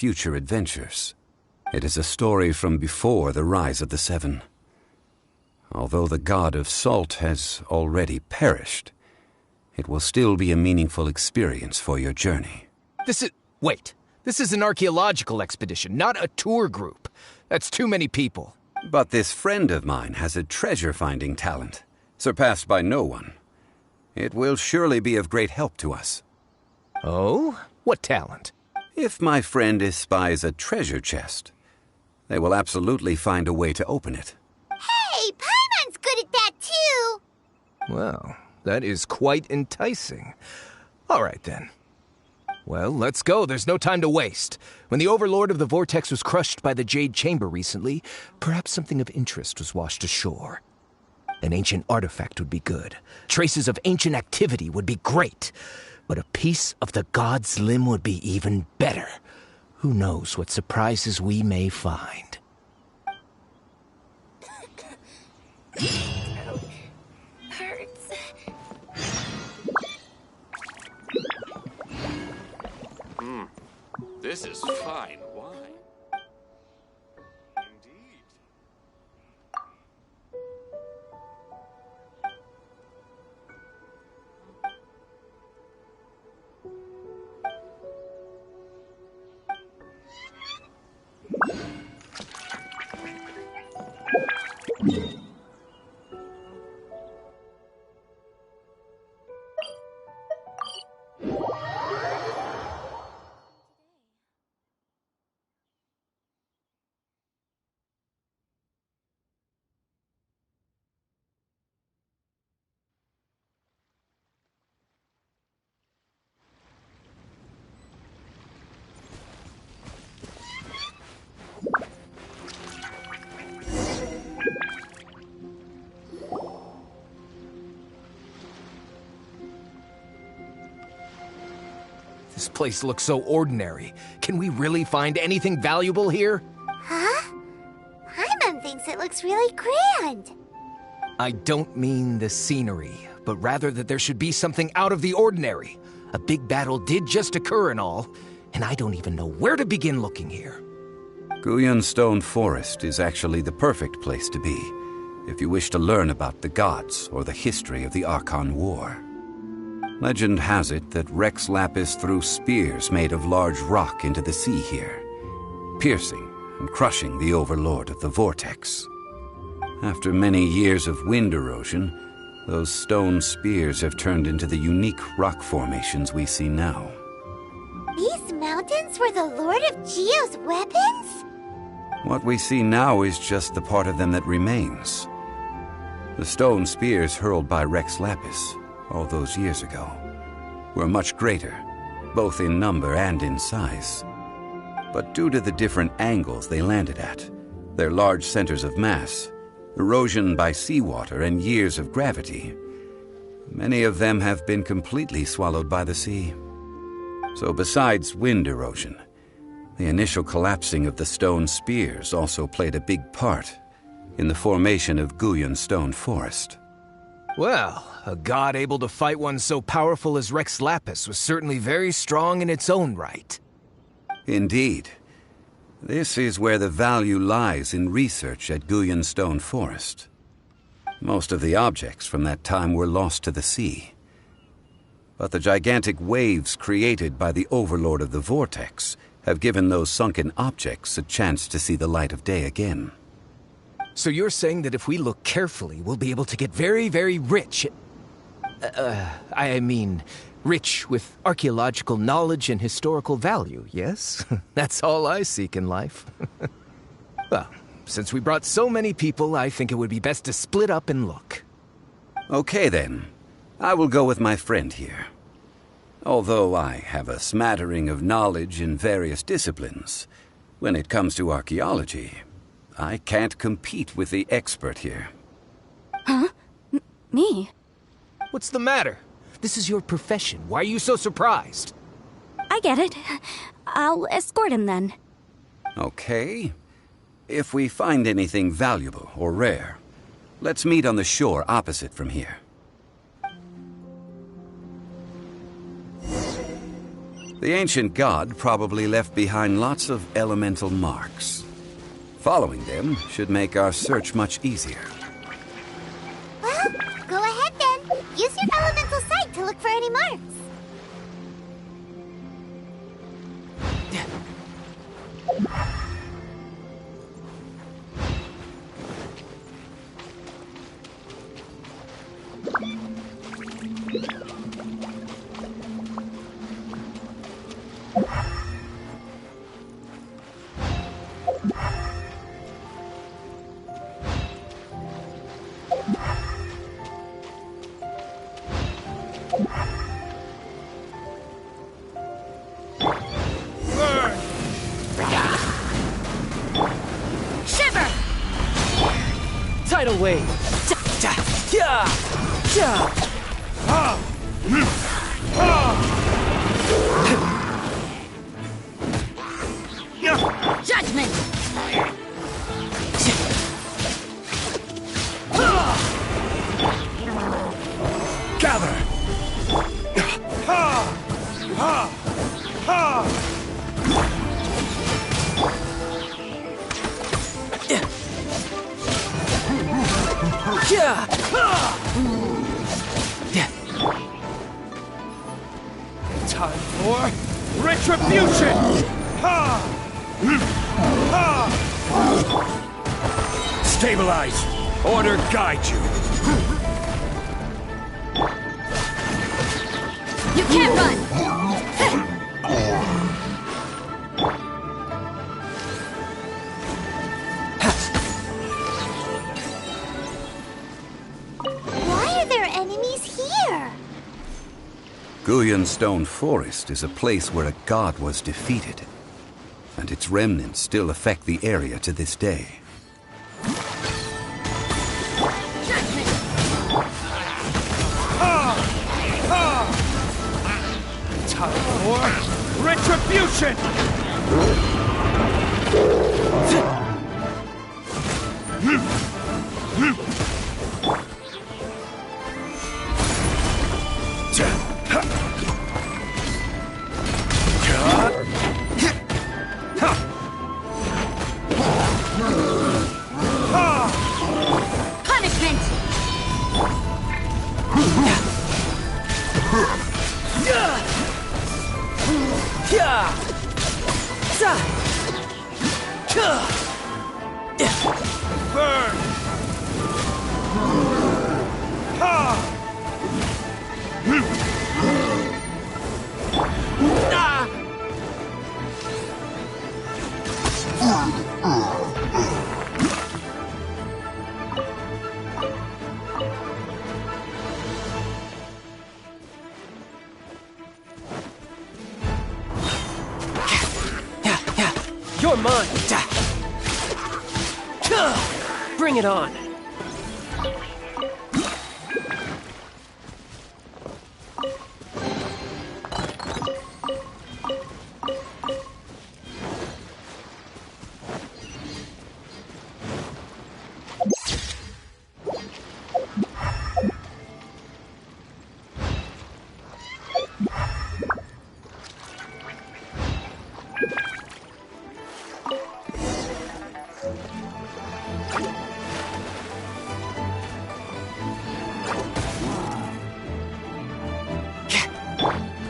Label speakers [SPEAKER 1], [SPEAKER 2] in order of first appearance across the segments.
[SPEAKER 1] future adventures. It is a story from before the rise of the Seven. Although the god of salt has already perished, it will still be a meaningful experience for your journey.
[SPEAKER 2] Wait. This is an archaeological expedition, not a tour group. That's too many people.
[SPEAKER 1] But this friend of mine has a treasure-finding talent, surpassed by no one. It will surely be of great help to us.
[SPEAKER 2] Oh? What talent?
[SPEAKER 1] If my friend espies a treasure chest, they will absolutely find a way to open it.
[SPEAKER 3] Hey, Paimon's good at that too!
[SPEAKER 2] Well, that is quite enticing. All right, then. Well, let's go. There's no time to waste. When the Overlord of the Vortex was crushed by the Jade Chamber recently, perhaps something of interest was washed ashore. An ancient artifact would be good. Traces of ancient activity would be great. But a piece of the god's limb would be even better. Who knows what surprises we may find.
[SPEAKER 3] Hurts.
[SPEAKER 4] This is fine wine. Indeed.
[SPEAKER 2] This place looks so ordinary. Can we really find anything valuable here?
[SPEAKER 3] Huh? Paimon thinks it looks really grand.
[SPEAKER 2] I don't mean the scenery, but rather that there should be something out of the ordinary. A big battle did just occur and all, and I don't even know where to begin looking here.
[SPEAKER 1] Guyan Stone Forest is actually the perfect place to be, if you wish to learn about the gods or the history of the Archon War. Legend has it that Rex Lapis threw spears made of large rock into the sea here, piercing and crushing the Overlord of the Vortex. After many years of wind erosion, those stone spears have turned into the unique rock formations we see now.
[SPEAKER 3] These mountains were the Lord of Geo's weapons?
[SPEAKER 1] What we see now is just the part of them that remains. The stone spears hurled by Rex Lapis all those years ago were much greater, both in number and in size. But due to the different angles they landed at, their large centers of mass, erosion by seawater, and years of gravity, many of them have been completely swallowed by the sea. So besides wind erosion, the initial collapsing of the stone spears also played a big part in the formation of Guyan Stone Forest.
[SPEAKER 2] Well, a god able to fight one so powerful as Rex Lapis was certainly very strong in its own right.
[SPEAKER 1] Indeed. This is where the value lies in research at Guyan Stone Forest. Most of the objects from that time were lost to the sea. But the gigantic waves created by the Overlord of the Vortex have given those sunken objects a chance to see the light of day again.
[SPEAKER 2] So you're saying that if we look carefully, we'll be able to get very, very rich. Rich with archaeological knowledge and historical value, yes? That's all I seek in life. Well, since we brought so many people, I think it would be best to split up and look.
[SPEAKER 1] Okay then. I will go with my friend here. Although I have a smattering of knowledge in various disciplines, when it comes to archaeology, I can't compete with the expert here.
[SPEAKER 5] Huh? Me?
[SPEAKER 2] What's the matter? This is your profession. Why are you so surprised?
[SPEAKER 5] I get it. I'll escort him then.
[SPEAKER 1] Okay. If we find anything valuable or rare, let's meet on the shore opposite from here. The ancient god probably left behind lots of elemental marks. Following them should make our search much easier.
[SPEAKER 3] Well, go ahead then. Use your elemental sight to look for any marks.
[SPEAKER 4] Tidal wave.
[SPEAKER 5] Judgment!
[SPEAKER 4] Gather. Time for retribution! Stabilize! Order guide you!
[SPEAKER 5] You can't run!
[SPEAKER 3] Why are there enemies here?
[SPEAKER 1] Guyan Stone Forest is a place where a god was defeated, and its remnants still affect the area to this day.
[SPEAKER 4] Time for retribution!
[SPEAKER 5] Punishment!
[SPEAKER 4] Burn! You're mine! Bring it on!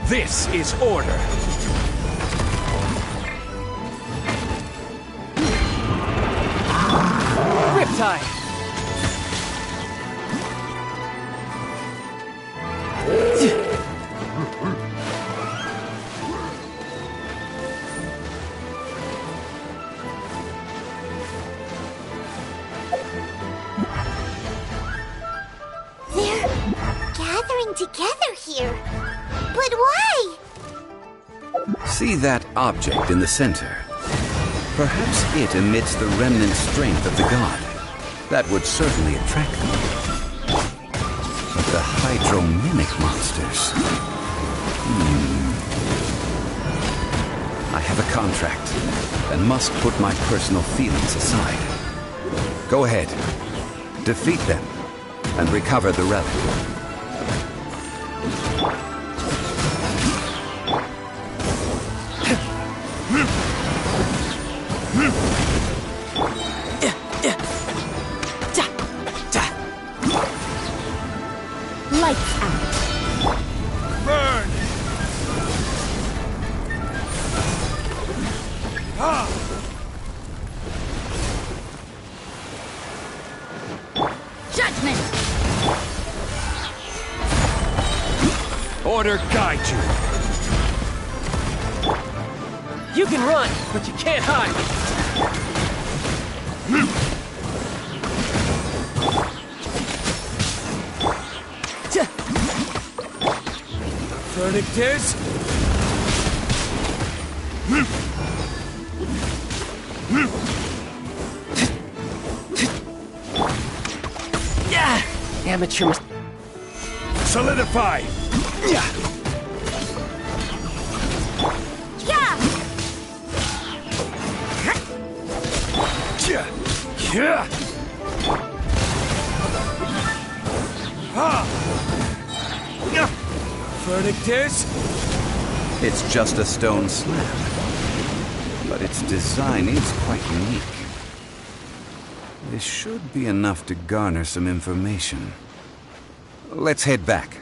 [SPEAKER 4] This is order! Riptide!
[SPEAKER 3] They're gathering together here. But why?
[SPEAKER 1] See that object in the center? Perhaps it emits the remnant strength of the god. That would certainly attract them. But the hydro-mimic monsters... I have a contract, and must put my personal feelings aside. Go ahead. Defeat them, and recover the relic.
[SPEAKER 5] Lights out.
[SPEAKER 4] Burn!
[SPEAKER 5] Judgment!
[SPEAKER 4] Order guide you. You can run, but you can't hide. Verdict is... Yeah! Amateur... Solidify!
[SPEAKER 3] Yeah!
[SPEAKER 4] Yeah! Verdict is...
[SPEAKER 1] It's just a stone slab, but its design is quite unique. This should be enough to garner some information. Let's head back.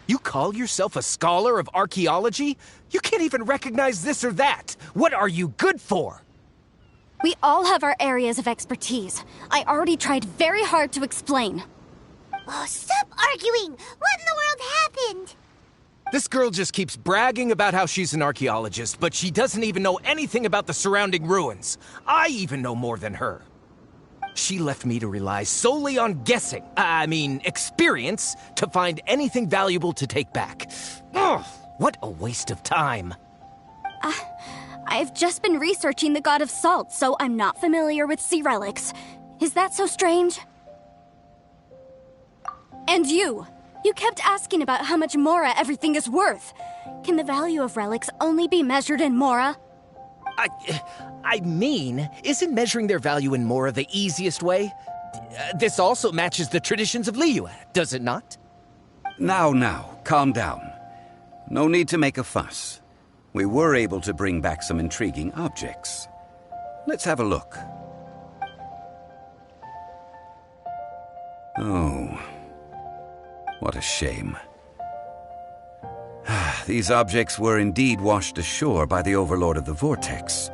[SPEAKER 2] You call yourself a scholar of archaeology? You can't even recognize this or that. What are you good for?
[SPEAKER 5] We all have our areas of expertise. I already tried very hard to explain.
[SPEAKER 3] Oh, stop arguing! What in the world happened?
[SPEAKER 2] This girl just keeps bragging about how she's an archaeologist, but she doesn't even know anything about the surrounding ruins. I even know more than her. She left me to rely solely on guessing, experience, to find anything valuable to take back. Ugh, what a waste of time.
[SPEAKER 5] I've just been researching the God of Salt, so I'm not familiar with sea relics. Is that so strange? And you kept asking about how much Mora everything is worth. Can the value of relics only be measured in Mora?
[SPEAKER 2] Isn't measuring their value in Mora the easiest way? This also matches the traditions of Liyue, does it not?
[SPEAKER 1] Now, calm down. No need to make a fuss. We were able to bring back some intriguing objects. Let's have a look. Oh, what a shame. These objects were indeed washed ashore by the Overlord of the Vortex,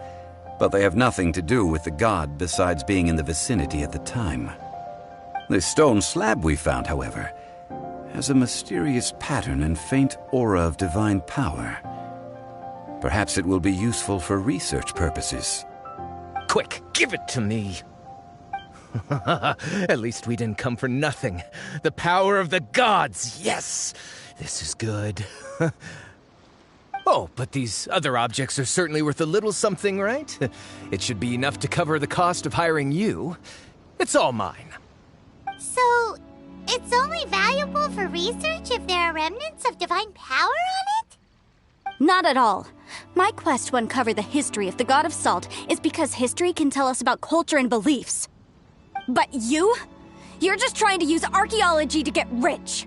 [SPEAKER 1] but they have nothing to do with the god besides being in the vicinity at the time. This stone slab we found, however, has a mysterious pattern and faint aura of divine power. Perhaps it will be useful for research purposes.
[SPEAKER 2] Quick, give it to me. At least we didn't come for nothing. The power of the gods, yes! This is good. Oh, but these other objects are certainly worth a little something, right? It should be enough to cover the cost of hiring you. It's all mine.
[SPEAKER 3] So, it's only valuable for research if there are remnants of divine power on it?
[SPEAKER 5] Not at all. My quest to uncover the history of the God of Salt is because history can tell us about culture and beliefs. But you're just trying to use archaeology to get rich.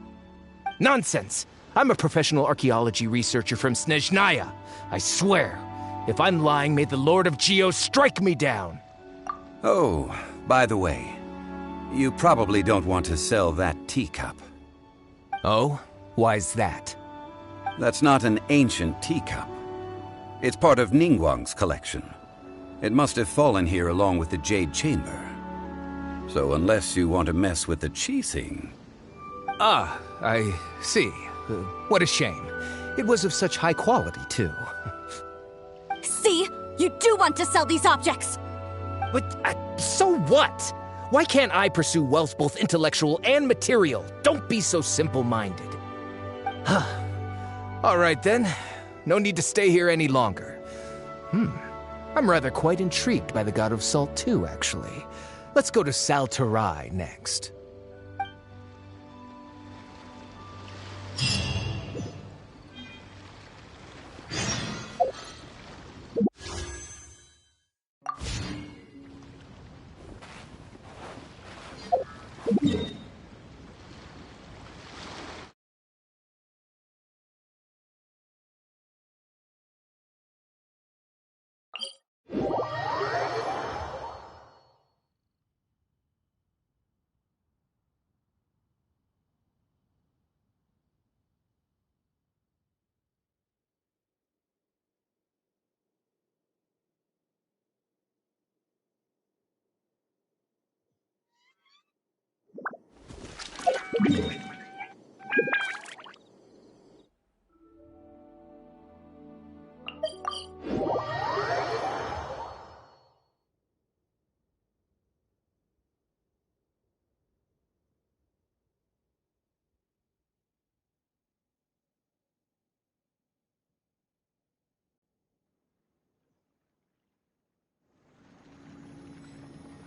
[SPEAKER 2] Nonsense! I'm a professional archaeology researcher from Snezhnaya. I swear, if I'm lying, may the Lord of Geo strike me down.
[SPEAKER 1] Oh, by the way, you probably don't want to sell that teacup.
[SPEAKER 2] Oh? Why's that?
[SPEAKER 1] That's not an ancient teacup. It's part of Ningguang's collection. It must have fallen here along with the Jade Chamber. So unless you want to mess with the Qixing...
[SPEAKER 2] Ah, I see. What a shame. It was of such high quality, too.
[SPEAKER 5] See? You do want to sell these objects!
[SPEAKER 2] But, so what? Why can't I pursue wealth both intellectual and material? Don't be so simple-minded. All right, then. No need to stay here any longer. I'm rather quite intrigued by the God of Salt, too, actually. Let's go to Saltarai next.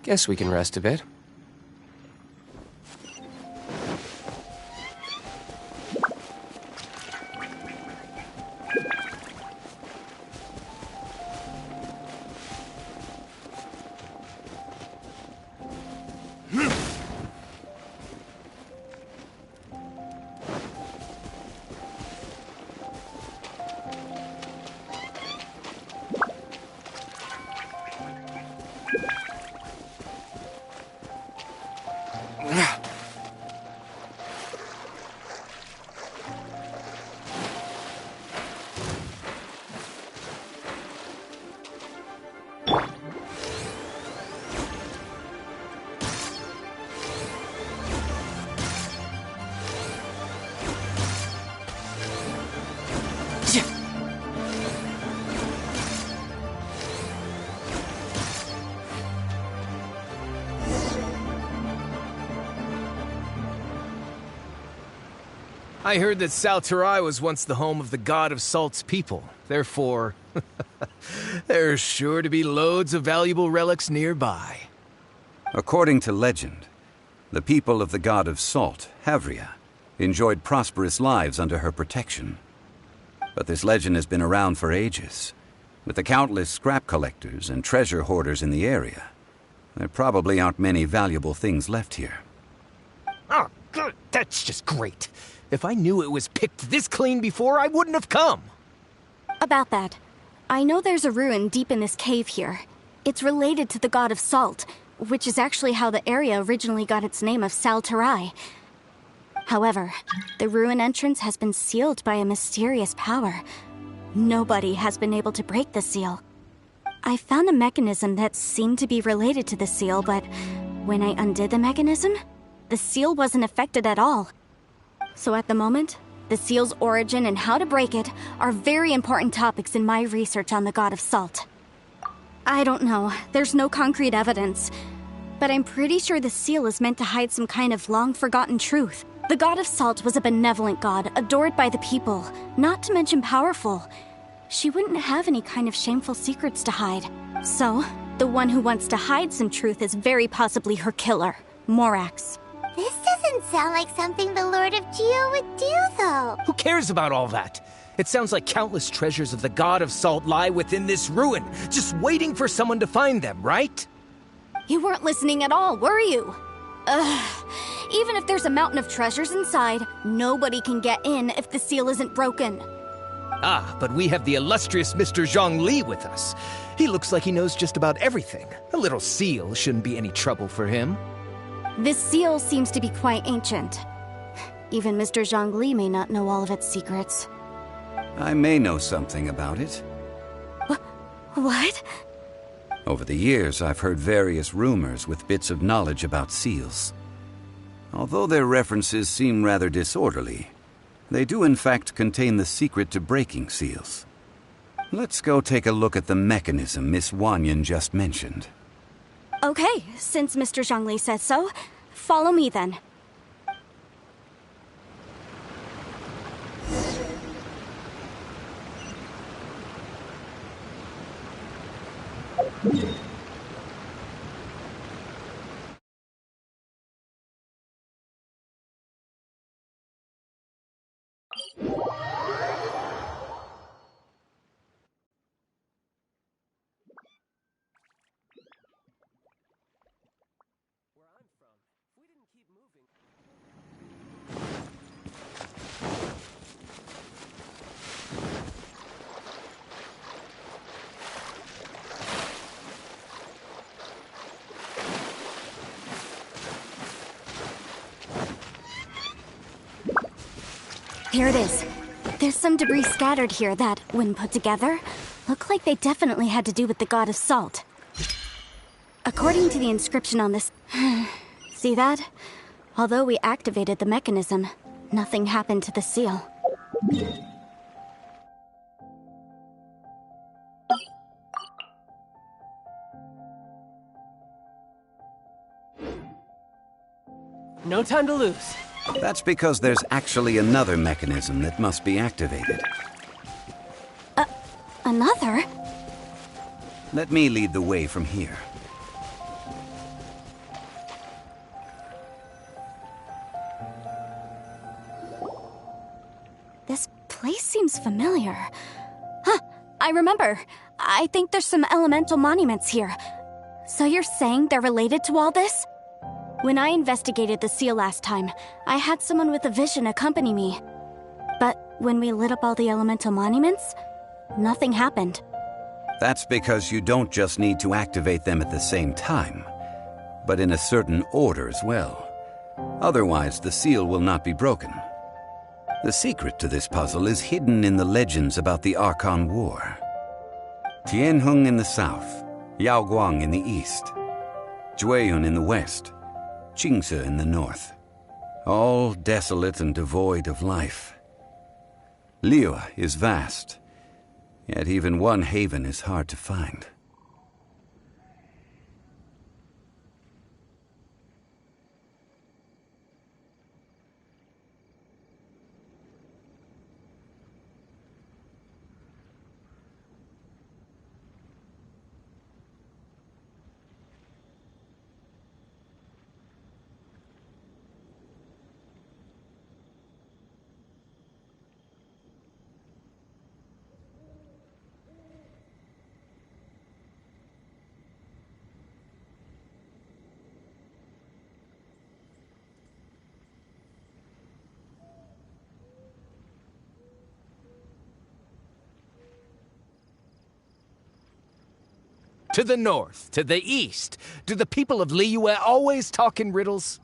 [SPEAKER 4] Guess we can rest a bit.
[SPEAKER 2] I heard that Salterai was once the home of the God of Salt's people. Therefore, there's sure to be loads of valuable relics nearby.
[SPEAKER 1] According to legend, the people of the God of Salt, Havria, enjoyed prosperous lives under her protection. But this legend has been around for ages. With the countless scrap collectors and treasure hoarders in the area, there probably aren't many valuable things left here.
[SPEAKER 2] Oh, good. That's just great. If I knew it was picked this clean before, I wouldn't have come.
[SPEAKER 5] About that, I know there's a ruin deep in this cave here. It's related to the God of Salt, which is actually how the area originally got its name of Salterai. However, the ruin entrance has been sealed by a mysterious power. Nobody has been able to break the seal. I found a mechanism that seemed to be related to the seal, but when I undid the mechanism, the seal wasn't affected at all. So at the moment, the seal's origin and how to break it are very important topics in my research on the God of Salt. I don't know, there's no concrete evidence, but I'm pretty sure the seal is meant to hide some kind of long-forgotten truth. The God of Salt was a benevolent god, adored by the people, not to mention powerful. She wouldn't have any kind of shameful secrets to hide. So, the one who wants to hide some truth is very possibly her killer, Morax.
[SPEAKER 3] This doesn't sound like something the Lord of Geo would do, though.
[SPEAKER 2] Who cares about all that? It sounds like countless treasures of the God of Salt lie within this ruin, just waiting for someone to find them, right?
[SPEAKER 5] You weren't listening at all, were you? Ugh. Even if there's a mountain of treasures inside, nobody can get in if the seal isn't broken.
[SPEAKER 2] Ah, but we have the illustrious Mr. Zhong Li with us. He looks like he knows just about everything. A little seal shouldn't be any trouble for him.
[SPEAKER 5] This seal seems to be quite ancient. Even Mr. Zhong Li may not know all of its secrets.
[SPEAKER 1] I may know something about it.
[SPEAKER 5] What?
[SPEAKER 1] Over the years, I've heard various rumors with bits of knowledge about seals. Although their references seem rather disorderly, they do in fact contain the secret to breaking seals. Let's go take a look at the mechanism Miss Wanyan just mentioned.
[SPEAKER 5] Okay, since Mr. Zhongli says so, follow me then. Here it is. There's some debris scattered here that, when put together, look like they definitely had to do with the God of Salt. According to the inscription on this... See that? Although we activated the mechanism, nothing happened to the seal.
[SPEAKER 6] No time to lose.
[SPEAKER 1] That's because there's actually another mechanism that must be activated.
[SPEAKER 5] Another?
[SPEAKER 1] Let me lead the way from here.
[SPEAKER 5] This place seems familiar. Huh, I remember. I think there's some elemental monuments here. So you're saying they're related to all this? When I investigated the seal last time, I had someone with a vision accompany me. But when we lit up all the elemental monuments, nothing happened.
[SPEAKER 1] That's because you don't just need to activate them at the same time, but in a certain order as well. Otherwise, the seal will not be broken. The secret to this puzzle is hidden in the legends about the Archon War. Tianheng in the south, Yaoguang in the east, Jueyun in the west, Qingce in the north. All desolate and devoid of life. Liyue is vast, yet even one haven is hard to find.
[SPEAKER 2] To the north, to the east. Do the people of Liyue always talk in riddles?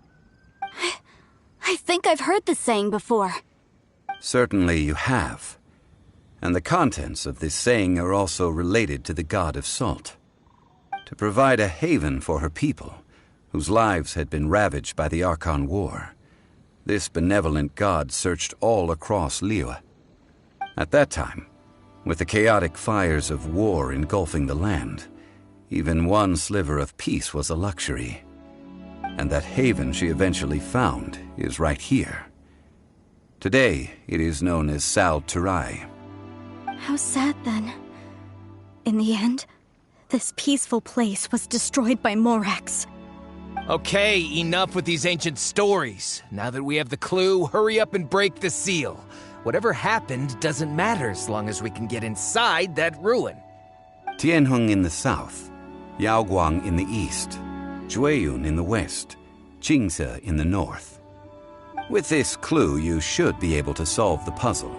[SPEAKER 5] I think I've heard this saying before.
[SPEAKER 1] Certainly you have. And the contents of this saying are also related to the god of salt. To provide a haven for her people, whose lives had been ravaged by the Archon War, this benevolent god searched all across Liyue. At that time, with the chaotic fires of war engulfing the land, even one sliver of peace was a luxury. And that haven she eventually found is right here. Today, it is known as Sal Turai.
[SPEAKER 5] How sad then. In the end, this peaceful place was destroyed by Morax.
[SPEAKER 2] Okay, enough with these ancient stories. Now that we have the clue, hurry up and break the seal. Whatever happened doesn't matter as long as we can get inside that ruin.
[SPEAKER 1] Tianheng in the south, Yaoguang in the east, Jueyun in the west, Qingce in the north. With this clue, you should be able to solve the puzzle.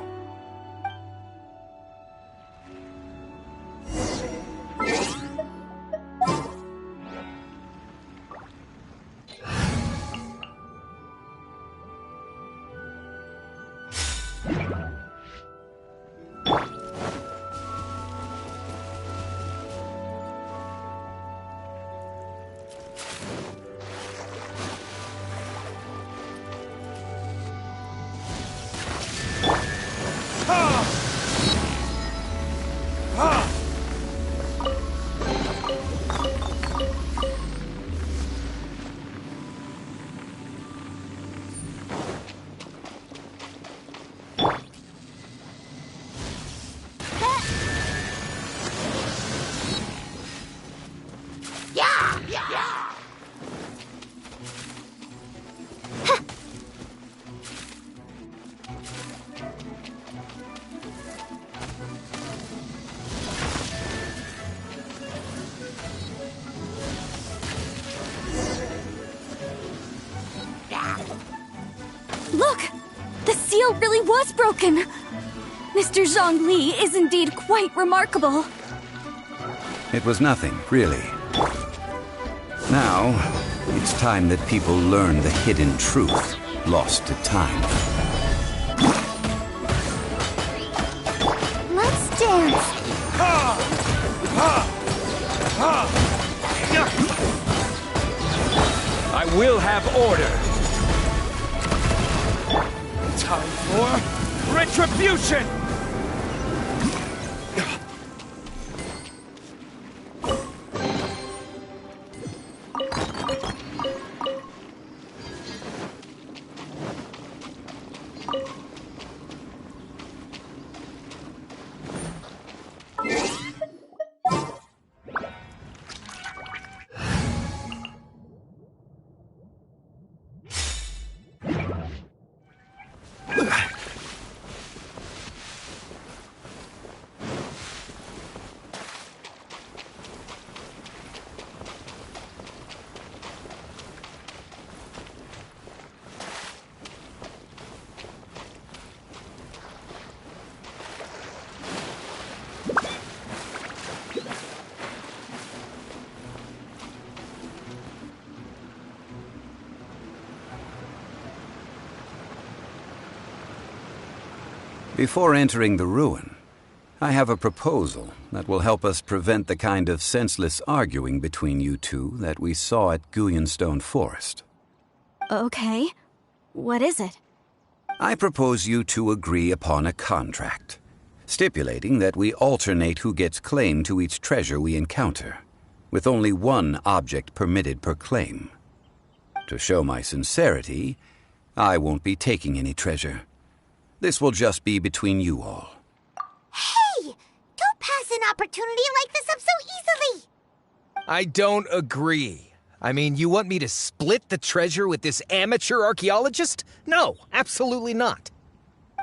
[SPEAKER 5] Look! The seal really was broken! Mr. Zhong Li is indeed quite remarkable.
[SPEAKER 1] It was nothing, really. Now, it's time that people learn the hidden truth, lost to time.
[SPEAKER 5] Let's dance!
[SPEAKER 2] I will have order. Time for retribution!
[SPEAKER 1] Before entering the ruin, I have a proposal that will help us prevent the kind of senseless arguing between you two that we saw at Guyonstone Forest.
[SPEAKER 5] Okay. What is it?
[SPEAKER 1] I propose you two agree upon a contract, stipulating that we alternate who gets claim to each treasure we encounter, with only one object permitted per claim. To show my sincerity, I won't be taking any treasure. This will just be between you all.
[SPEAKER 3] Hey! Don't pass an opportunity like this up so easily!
[SPEAKER 2] I don't agree. I mean, you want me to split the treasure with this amateur archaeologist? No, absolutely not.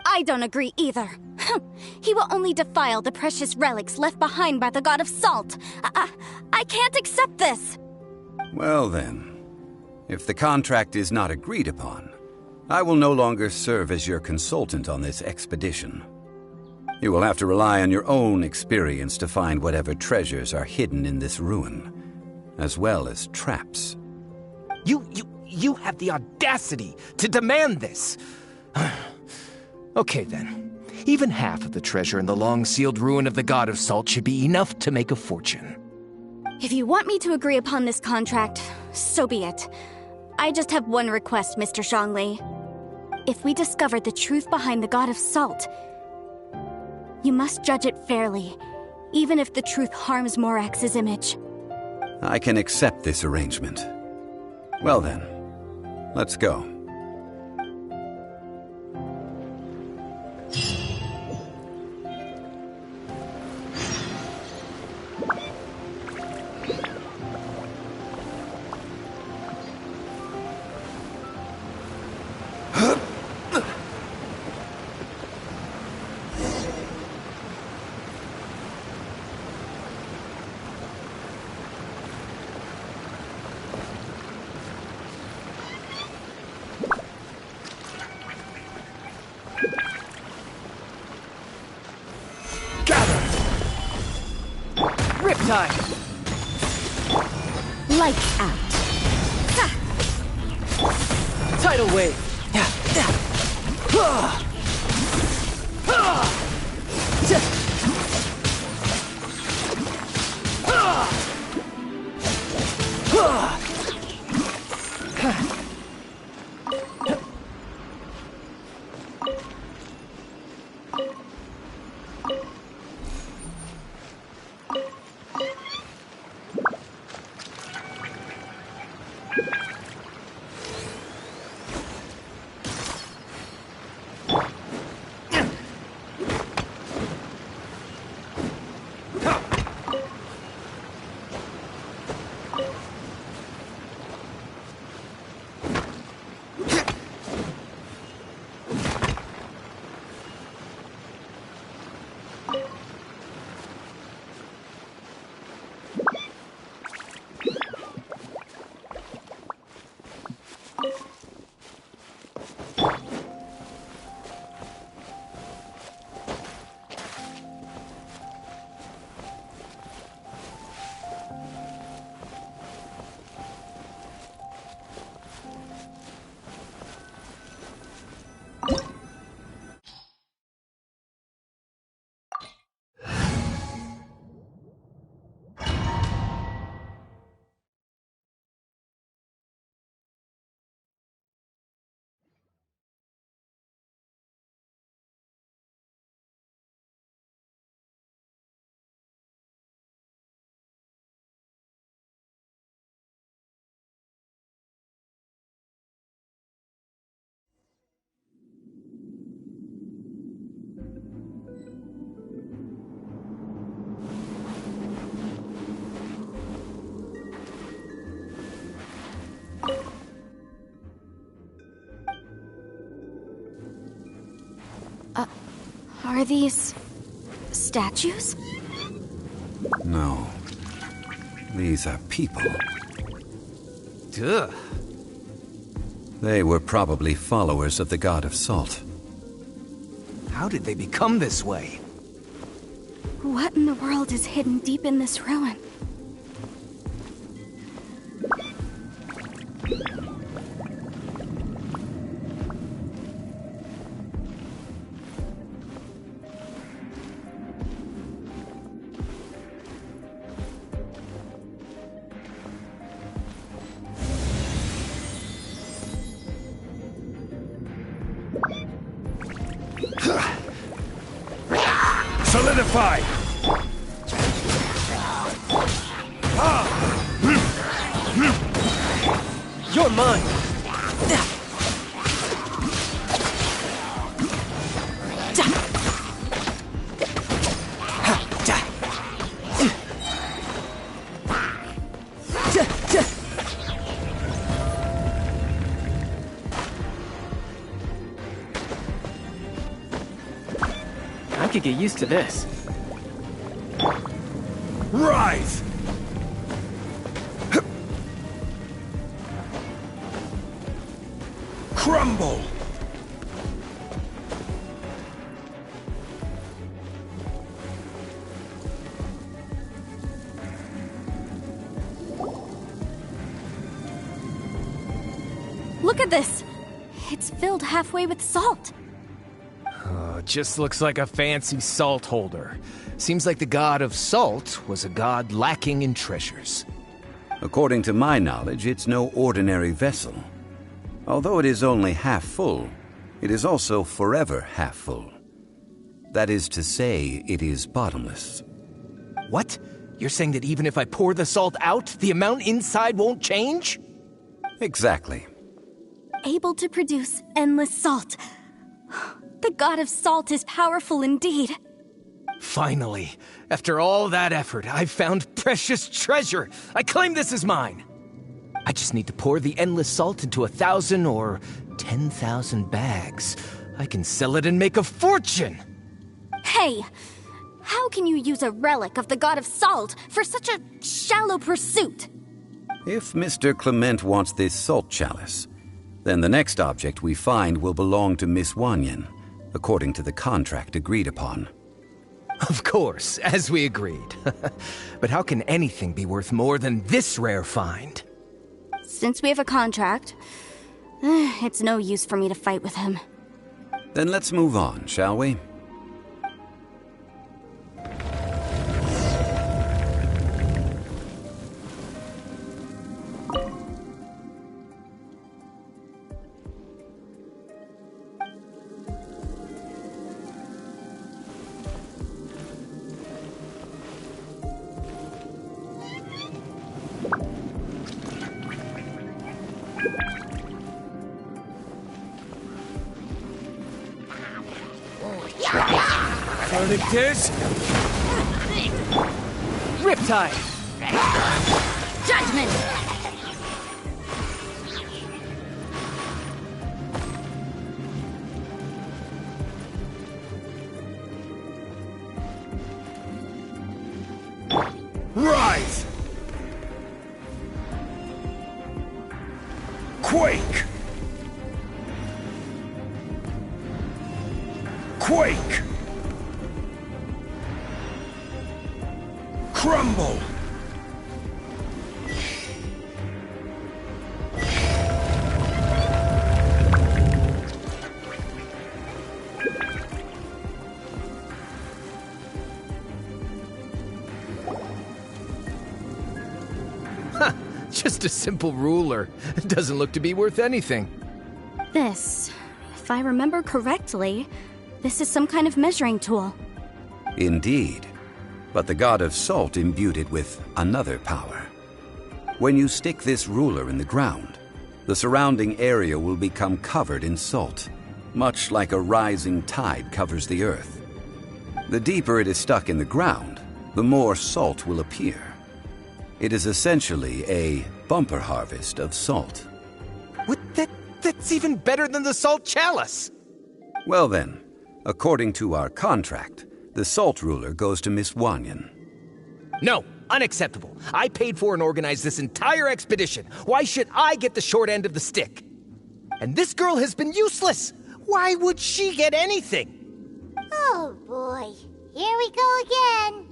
[SPEAKER 5] I don't agree either. He will only defile the precious relics left behind by the god of salt. I can't accept this.
[SPEAKER 1] Well then, if the contract is not agreed upon, I will no longer serve as your consultant on this expedition. You will have to rely on your own experience to find whatever treasures are hidden in this ruin, as well as traps.
[SPEAKER 2] You have the audacity to demand this. Okay then. Even half of the treasure in the long-sealed ruin of the God of Salt should be enough to make a fortune.
[SPEAKER 5] If you want me to agree upon this contract, so be it. I just have one request, Mr. Zhongli. If we discover the truth behind the God of Salt, you must judge it fairly, even if the truth harms Morax's image.
[SPEAKER 1] I can accept this arrangement. Well then, let's go.
[SPEAKER 6] Riptide!
[SPEAKER 5] Lights out.
[SPEAKER 6] Tidal wave!
[SPEAKER 5] Are these statues?
[SPEAKER 1] No. These are people.
[SPEAKER 2] Duh.
[SPEAKER 1] They were probably followers of the god of salt.
[SPEAKER 2] How did they become this way?
[SPEAKER 5] What in the world is hidden deep in this ruin?
[SPEAKER 2] Solidify!
[SPEAKER 6] You're mine! I could get used to this.
[SPEAKER 2] Rise! Crumble!
[SPEAKER 5] Look at this! It's filled halfway with salt.
[SPEAKER 2] Oh, just looks like a fancy salt holder. Seems like the god of salt was a god lacking in treasures.
[SPEAKER 1] According to my knowledge, it's no ordinary vessel. Although it is only half full, it is also forever half full. That is to say, it is bottomless.
[SPEAKER 2] What? You're saying that even if I pour the salt out, the amount inside won't change?
[SPEAKER 1] Exactly.
[SPEAKER 5] Able to produce endless salt. The god of salt is powerful indeed.
[SPEAKER 2] Finally, after all that effort, I've found precious treasure. I claim this as mine. I just need to pour the endless salt into 1,000 or 10,000 bags. I can sell it and make a fortune.
[SPEAKER 5] Hey, how can you use a relic of the god of salt for such a shallow pursuit?
[SPEAKER 1] If Mr. Clement wants this salt chalice, then the next object we find will belong to Miss Wanyan, according to the contract agreed upon.
[SPEAKER 2] Of course, as we agreed. But how can anything be worth more than this rare find?
[SPEAKER 5] Since we have a contract, it's no use for me to fight with him.
[SPEAKER 1] Then let's move on, shall we?
[SPEAKER 2] Verdict
[SPEAKER 6] Riptide!
[SPEAKER 5] Judgment!
[SPEAKER 2] Rise! Quake! Quake! Crumble! Just a simple ruler. Doesn't look to be worth anything.
[SPEAKER 5] This, if I remember correctly, this is some kind of measuring tool.
[SPEAKER 1] Indeed. But the god of salt imbued it with another power. When you stick this ruler in the ground, the surrounding area will become covered in salt, much like a rising tide covers the earth. The deeper it is stuck in the ground, the more salt will appear. It is essentially a bumper harvest of salt.
[SPEAKER 2] What? That's even better than the salt chalice!
[SPEAKER 1] Well then, According to our contract, the Salt Ruler goes to Miss Wanyan.
[SPEAKER 2] No, unacceptable. I paid for and organized this entire expedition. Why should I get the short end of the stick? And this girl has been useless. Why would she get anything?
[SPEAKER 3] Oh boy, here we go again.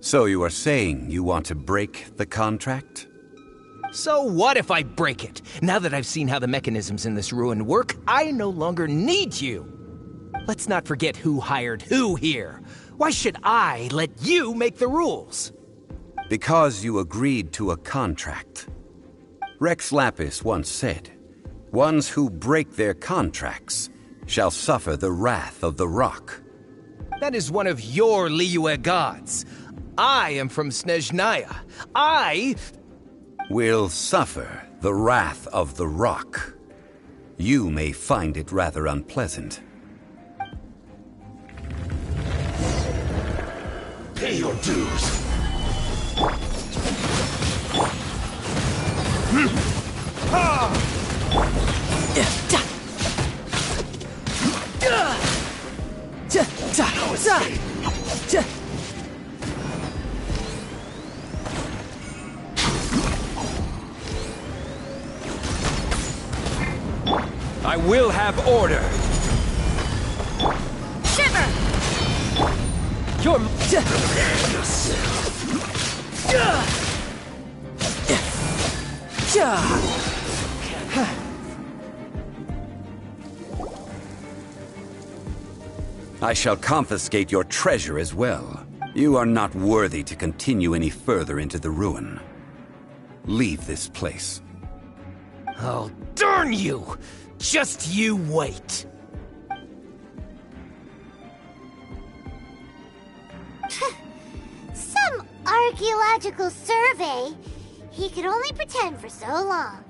[SPEAKER 1] So you are saying you want to break the contract?
[SPEAKER 2] So what if I break it? Now that I've seen how the mechanisms in this ruin work, I no longer need you. Let's not forget who hired who here. Why should I let you make the rules?
[SPEAKER 1] Because you agreed to a contract. Rex Lapis once said, "Ones who break their contracts shall suffer the wrath of the rock."
[SPEAKER 2] That is one of your Liyue gods. I am from Snezhnaya. I
[SPEAKER 1] will suffer the wrath of the rock. You may find it rather unpleasant.
[SPEAKER 7] Pay your dues.
[SPEAKER 2] I will have order.
[SPEAKER 3] Shiver!
[SPEAKER 6] You're...
[SPEAKER 1] I shall confiscate your treasure as well. You are not worthy to continue any further into the ruin. Leave this place.
[SPEAKER 2] Oh, darn you! Just you wait.
[SPEAKER 3] Some archaeological survey. He could only pretend for so long.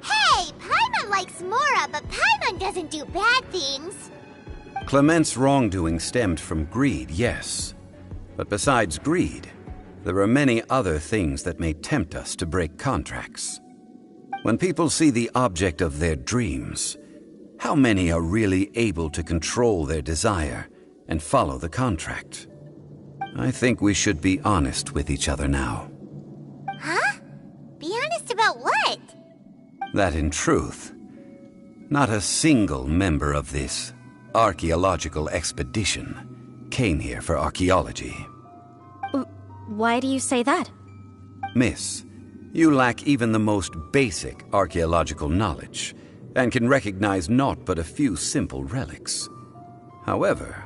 [SPEAKER 3] Hey, Paimon likes Mora, but Paimon doesn't do bad things.
[SPEAKER 1] Clement's wrongdoing stemmed from greed, yes. But besides greed, there are many other things that may tempt us to break contracts. When people see the object of their dreams, how many are really able to control their desire and follow the contract? I think we should be honest with each other now.
[SPEAKER 3] Huh? Be honest about what?
[SPEAKER 1] That in truth, not a single member of this archaeological expedition came here for archaeology.
[SPEAKER 5] Why do you say that?
[SPEAKER 1] Miss, you lack even the most basic archaeological knowledge, and can recognize naught but a few simple relics. However,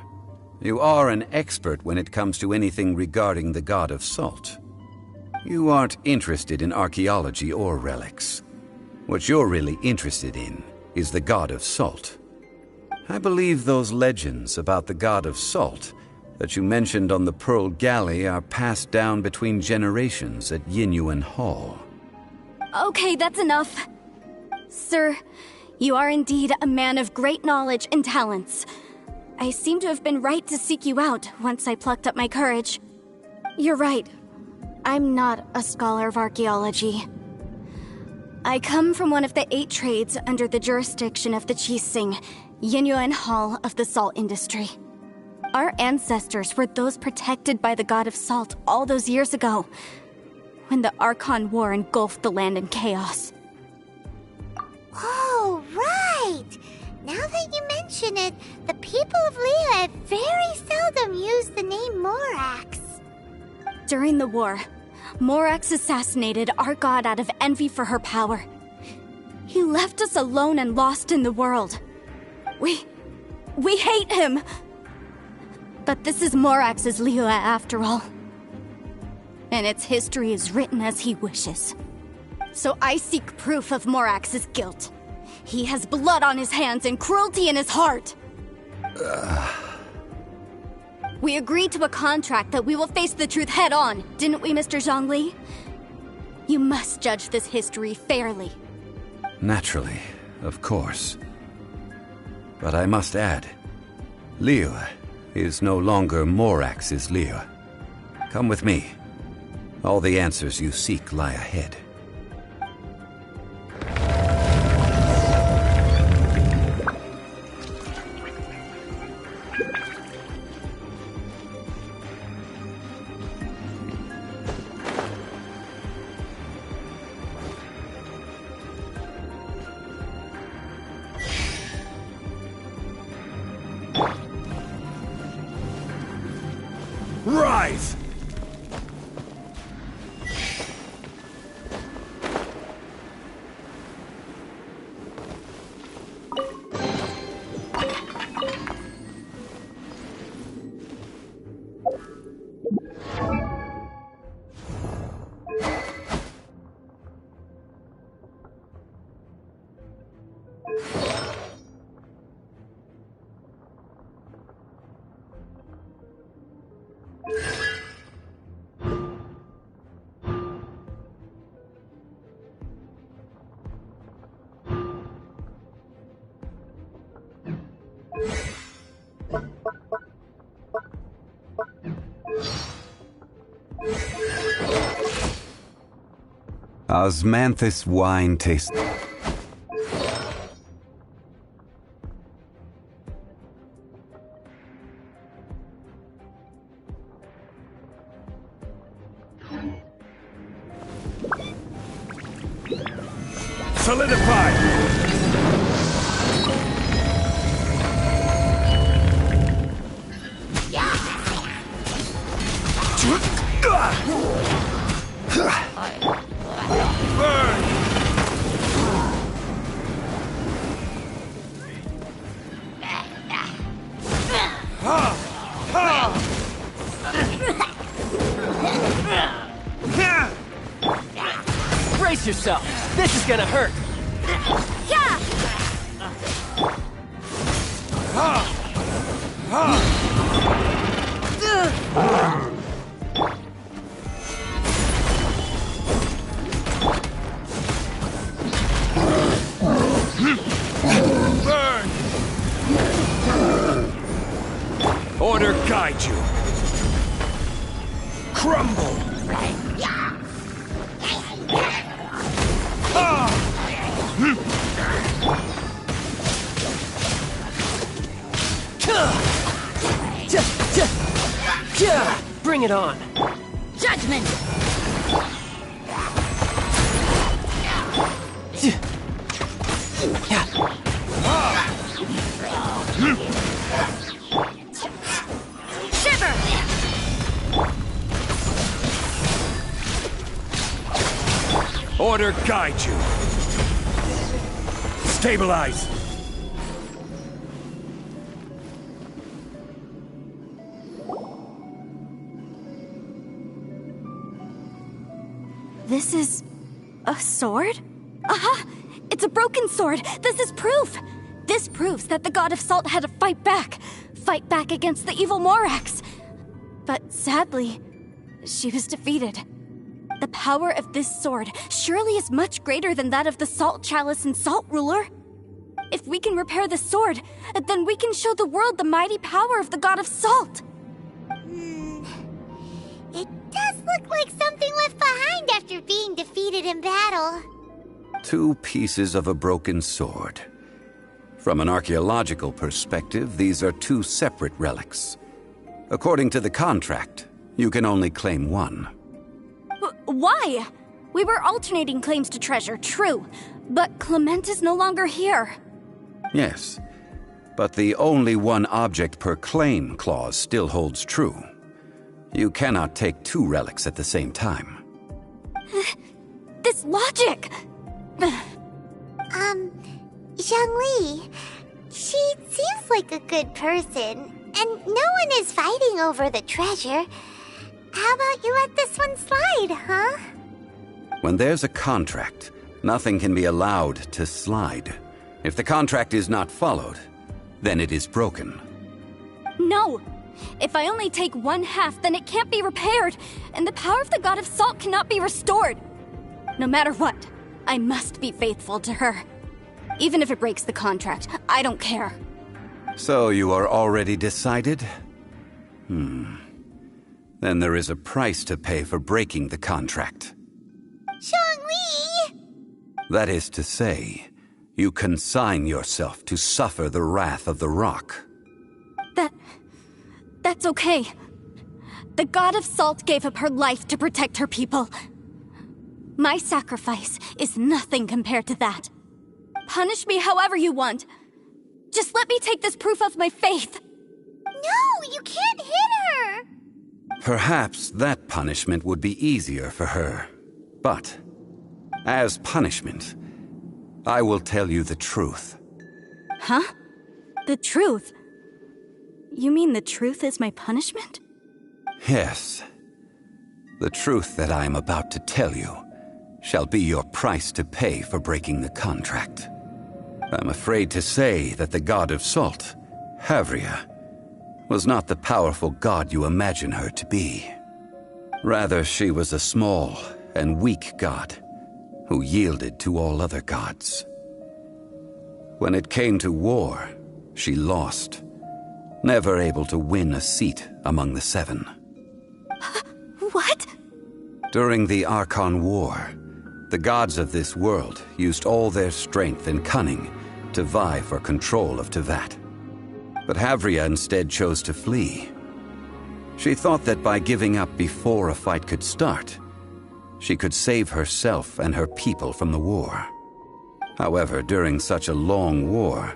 [SPEAKER 1] you are an expert when it comes to anything regarding the God of Salt. You aren't interested in archaeology or relics. What you're really interested in is the God of Salt. I believe those legends about the God of Salt that you mentioned on the Pearl Galley are passed down between generations at Yinyuan Hall.
[SPEAKER 5] Okay, that's enough. Sir, you are indeed a man of great knowledge and talents. I seem to have been right to seek you out once I plucked up my courage. You're right. I'm not a scholar of archaeology. I come from one of the 8 trades under the jurisdiction of the Qixing, Yinyuan Hall of the salt industry. Our ancestors were those protected by the God of Salt all those years ago, when the Archon War engulfed the land in chaos.
[SPEAKER 3] Oh, right! Now that you mention it, the people of Liyue very seldom use the name Morax.
[SPEAKER 5] During the war, Morax assassinated our god out of envy for her power. He left us alone and lost in the world. We hate him! But this is Morax's Liyue after all. And its history is written as he wishes. So I seek proof of Morax's guilt. He has blood on his hands and cruelty in his heart. We agreed to a contract that we will face the truth head on, didn't we, Mr. Zhongli? You must judge this history fairly.
[SPEAKER 1] Naturally, of course. But I must add, Liyue is no longer Morax's Liyue. Come with me. All the answers you seek lie ahead.
[SPEAKER 7] Stabilize!
[SPEAKER 1] Osmanthus wine tastes.
[SPEAKER 7] Solidify!
[SPEAKER 6] Brace yourself. This is gonna hurt.
[SPEAKER 5] Yeah!
[SPEAKER 7] Burn! Order guide you. Crumble!
[SPEAKER 6] Bring it on.
[SPEAKER 5] Judgment! Shiver!
[SPEAKER 7] Order guide you. Stabilize.
[SPEAKER 5] This is a sword? Aha! It's a broken sword! This is proof! This proves that the God of Salt had to fight back against the evil Morax. But sadly, she was defeated. The power of this sword surely is much greater than that of the Salt Chalice and Salt Ruler. If we can repair the sword, then we can show the world the mighty power of the God of Salt.
[SPEAKER 3] It does look like something left behind after being defeated in battle.
[SPEAKER 1] 2 pieces of a broken sword. From an archaeological perspective, these are 2 separate relics. According to the contract, you can only claim one.
[SPEAKER 5] Why? We were alternating claims to treasure, true, but Clement is no longer here.
[SPEAKER 1] Yes, but the only one object per claim clause still holds true. You cannot take 2 relics at the same time.
[SPEAKER 5] This logic!
[SPEAKER 3] Zhong Li, she seems like a good person, and no one is fighting over the treasure. How about you let this one slide, huh?
[SPEAKER 1] When there's a contract, nothing can be allowed to slide. If the contract is not followed, then it is broken.
[SPEAKER 5] No! If I only take 1/2, then it can't be repaired, and the power of the God of Salt cannot be restored. No matter what, I must be faithful to her. Even if it breaks the contract, I don't care.
[SPEAKER 1] So you are already decided? Then there is a price to pay for breaking the contract.
[SPEAKER 3] Zhong Li!
[SPEAKER 1] That is to say, you consign yourself to suffer the wrath of the rock.
[SPEAKER 5] That's okay. The God of Salt gave up her life to protect her people. My sacrifice is nothing compared to that. Punish me however you want. Just let me take this proof of my faith.
[SPEAKER 3] No, you can't hit her!
[SPEAKER 1] Perhaps that punishment would be easier for her. But, as punishment, I will tell you the truth.
[SPEAKER 5] Huh? The truth? You mean the truth is my punishment?
[SPEAKER 1] Yes. The truth that I am about to tell you shall be your price to pay for breaking the contract. I'm afraid to say that the god of salt, Havria, was not the powerful god you imagine her to be. Rather, she was a small and weak god who yielded to all other gods. When it came to war, she lost, never able to win a seat among the seven.
[SPEAKER 5] What?
[SPEAKER 1] During the Archon War, the gods of this world used all their strength and cunning to vie for control of Tevat. But Havria instead chose to flee. She thought that by giving up before a fight could start, she could save herself and her people from the war. However, during such a long war,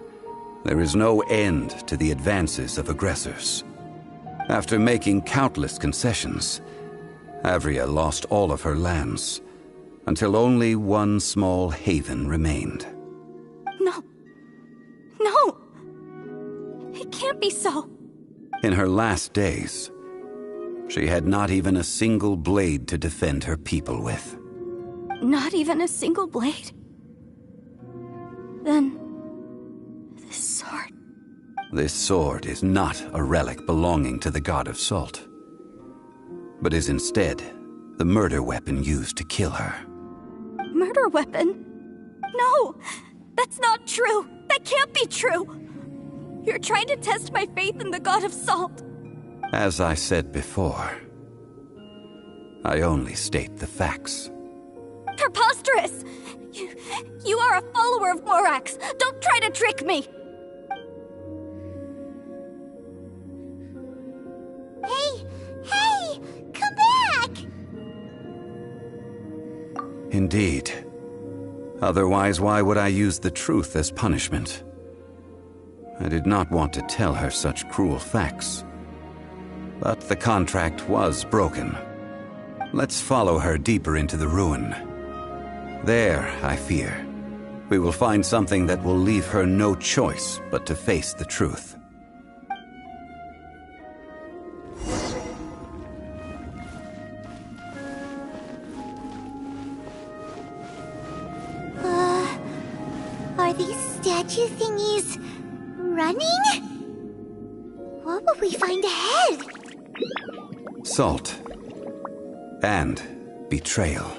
[SPEAKER 1] there is no end to the advances of aggressors. After making countless concessions, Havria lost all of her lands, until only one small haven remained.
[SPEAKER 5] No. No! It can't be so.
[SPEAKER 1] In her last days, she had not even a single blade to defend her people with.
[SPEAKER 5] Not even a single blade? Then, this sword...
[SPEAKER 1] This sword is not a relic belonging to the god of salt, but is instead the murder weapon used to kill her.
[SPEAKER 5] Murder weapon? No! That's not true! That can't be true! You're trying to test my faith in the god of salt.
[SPEAKER 1] As I said before, I only state the facts.
[SPEAKER 5] Preposterous! You are a follower of Morax! Don't try to trick me!
[SPEAKER 3] Hey! Come back!
[SPEAKER 1] Indeed. Otherwise, why would I use the truth as punishment? I did not want to tell her such cruel facts. But the contract was broken. Let's follow her deeper into the ruin. There, I fear, we will find something that will leave her no choice but to face the truth.
[SPEAKER 3] Are these statue thingies running? What will we find ahead?
[SPEAKER 1] Salt. And betrayal.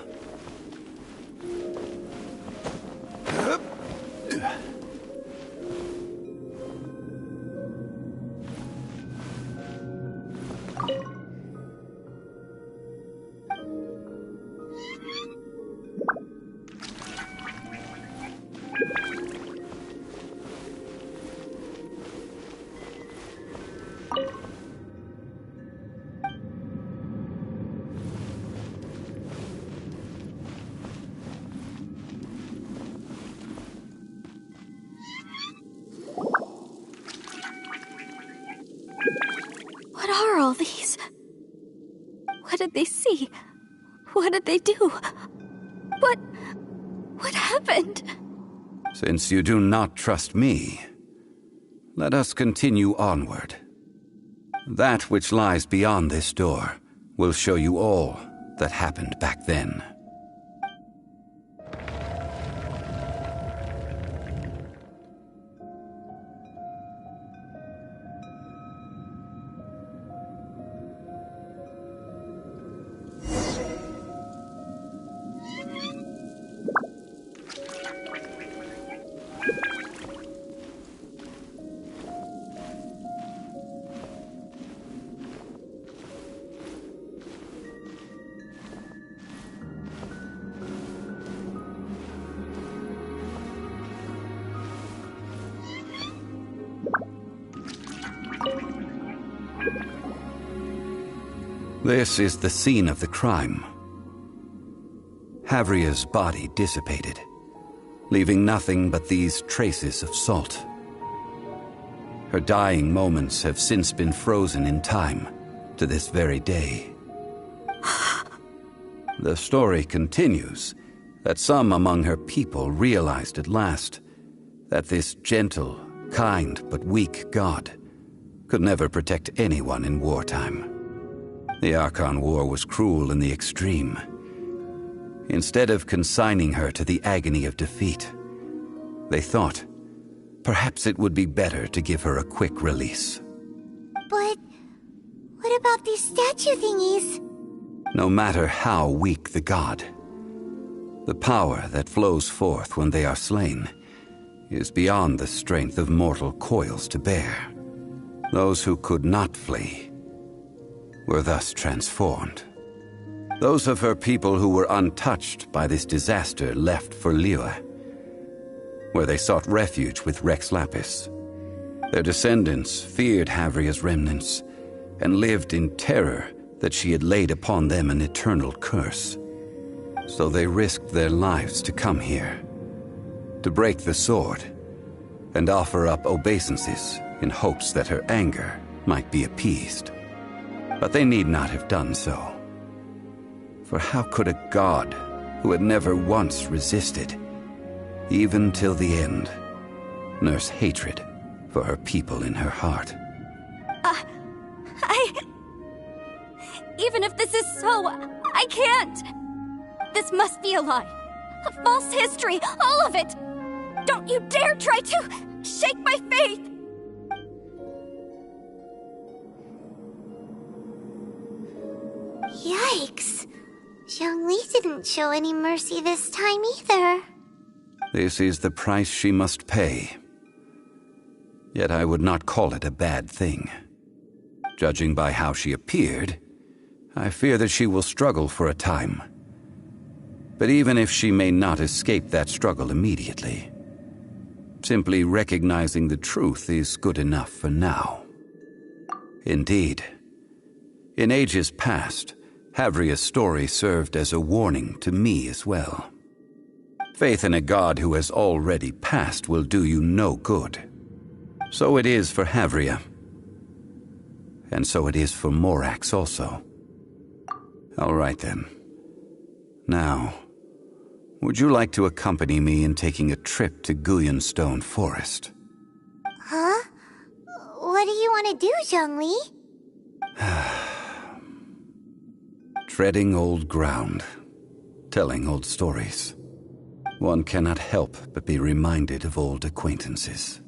[SPEAKER 5] What are all these? What did they see? What did they do? What happened?
[SPEAKER 1] Since you do not trust me, let us continue onward. That which lies beyond this door will show you all that happened back then. This is the scene of the crime. Havria's body dissipated, leaving nothing but these traces of salt. Her dying moments have since been frozen in time to this very day. The story continues that some among her people realized at last that this gentle, kind, but weak god could never protect anyone in wartime. The Archon War was cruel in the extreme. Instead of consigning her to the agony of defeat, they thought perhaps it would be better to give her a quick release.
[SPEAKER 3] But what about these statue thingies?
[SPEAKER 1] No matter how weak the god, the power that flows forth when they are slain is beyond the strength of mortal coils to bear. Those who could not flee were thus transformed. Those of her people who were untouched by this disaster left for Liyue, where they sought refuge with Rex Lapis. Their descendants feared Havria's remnants and lived in terror that she had laid upon them an eternal curse. So they risked their lives to come here, to break the sword, and offer up obeisances in hopes that her anger might be appeased. But they need not have done so. For how could a god who had never once resisted, even till the end, nurse hatred for her people in her heart?
[SPEAKER 5] Even if this is so, I can't! This must be a lie. A false history, all of it! Don't you dare try to shake my faith!
[SPEAKER 3] Yikes. Zhongli didn't show any mercy this time either.
[SPEAKER 1] This is the price she must pay. Yet I would not call it a bad thing. Judging by how she appeared, I fear that she will struggle for a time. But even if she may not escape that struggle immediately, simply recognizing the truth is good enough for now. Indeed, in ages past, Havria's story served as a warning to me as well. Faith in a god who has already passed will do you no good. So it is for Havria. And so it is for Morax also. All right then. Now, would you like to accompany me in taking a trip to Guyonstone Forest?
[SPEAKER 3] Huh? What do you want to do, Zhongli?
[SPEAKER 1] Treading old ground, telling old stories. One cannot help but be reminded of old acquaintances.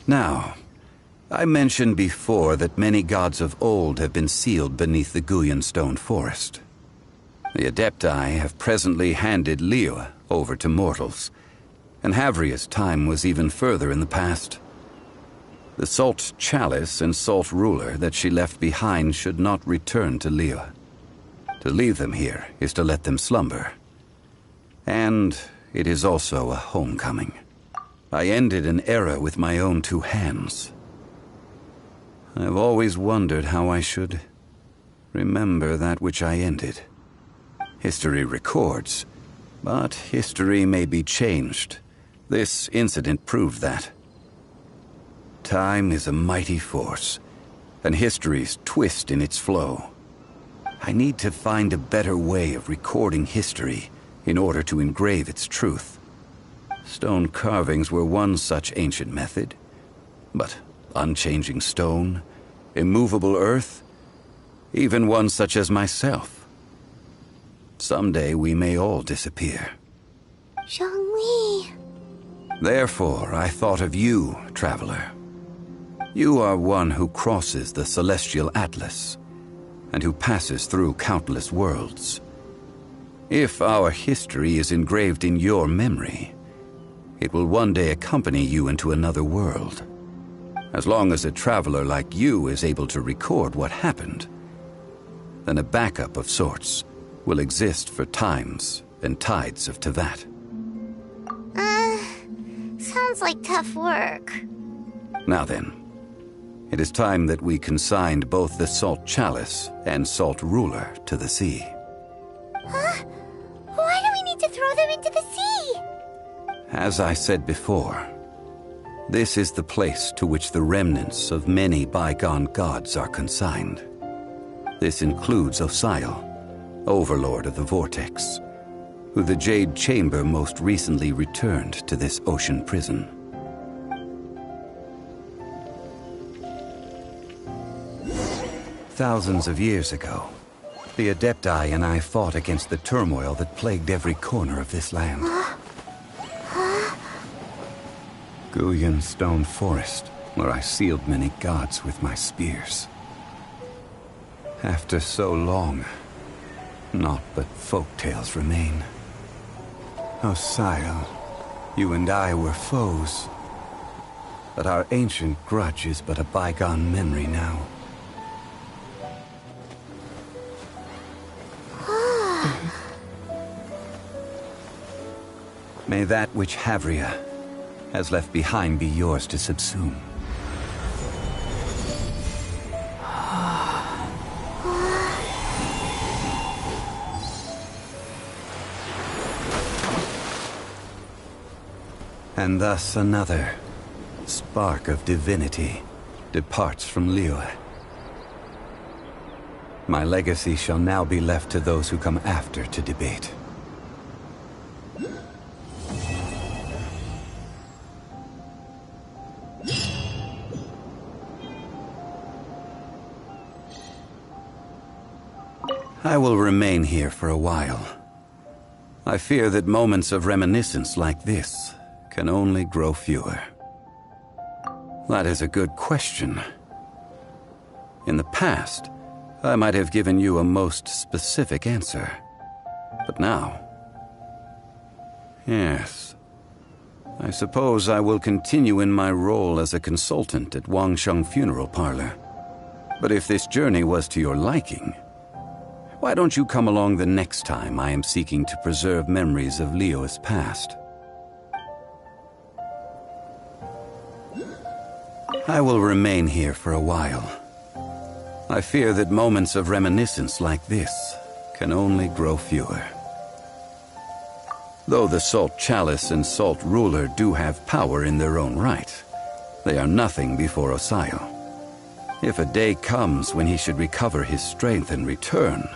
[SPEAKER 1] Now, I mentioned before that many gods of old have been sealed beneath the Guyan stone forest. The Adepti have presently handed Liyue over to mortals, and Havria's time was even further in the past. The Salt Chalice and Salt Ruler that she left behind should not return to Liyue. To leave them here is to let them slumber. And it is also a homecoming. I ended an era with my own two hands. I've always wondered how I should remember that which I ended. History records, but history may be changed. This incident proved that. Time is a mighty force, and history's twist in its flow. I need to find a better way of recording history in order to engrave its truth. Stone carvings were one such ancient method, but unchanging stone, immovable earth, even one such as myself. Someday we may all disappear.
[SPEAKER 3] Zhongli.
[SPEAKER 1] Therefore, I thought of you, traveler. You are one who crosses the celestial atlas, and who passes through countless worlds. If our history is engraved in your memory, it will one day accompany you into another world. As long as a traveler like you is able to record what happened, then a backup of sorts will exist for times and tides of Teyvat.
[SPEAKER 3] Sounds like tough work.
[SPEAKER 1] Now then, it is time that we consigned both the Salt Chalice and Salt Ruler to the sea.
[SPEAKER 3] Huh? Why do we need to throw them into the sea?
[SPEAKER 1] As I said before, this is the place to which the remnants of many bygone gods are consigned. This includes Osial, Overlord of the Vortex, who the Jade Chamber most recently returned to this ocean prison. Thousands of years ago, the Adepti and I fought against the turmoil that plagued every corner of this land. Guyan Stone Forest, where I sealed many gods with my spears. After so long, naught but folk tales remain. Osial, you and I were foes, but our ancient grudge is but a bygone memory now. May that which Havria has left behind be yours to subsume. And thus another spark of divinity departs from Liyue. My legacy shall now be left to those who come after to debate. I will remain here for a while. I fear that moments of reminiscence like this can only grow fewer. That is a good question. In the past, I might have given you a most specific answer. But now... yes. I suppose I will continue in my role as a consultant at Wangsheng Funeral Parlor. But if this journey was to your liking, why don't you come along the next time I am seeking to preserve memories of Liyue's past? I will remain here for a while. I fear that moments of reminiscence like this can only grow fewer. Though the Salt Chalice and Salt Ruler do have power in their own right, they are nothing before Osial. If a day comes when he should recover his strength and return,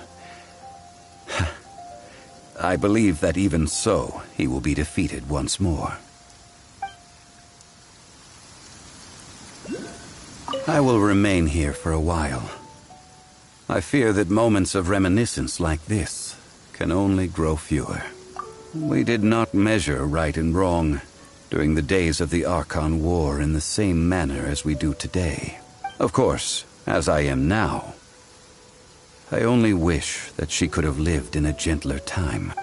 [SPEAKER 1] I believe that even so, he will be defeated once more. I will remain here for a while. I fear that moments of reminiscence like this can only grow fewer. We did not measure right and wrong, during the days of the Archon War in the same manner as we do today. Of course, as I am now. I only wish that she could have lived in a gentler time.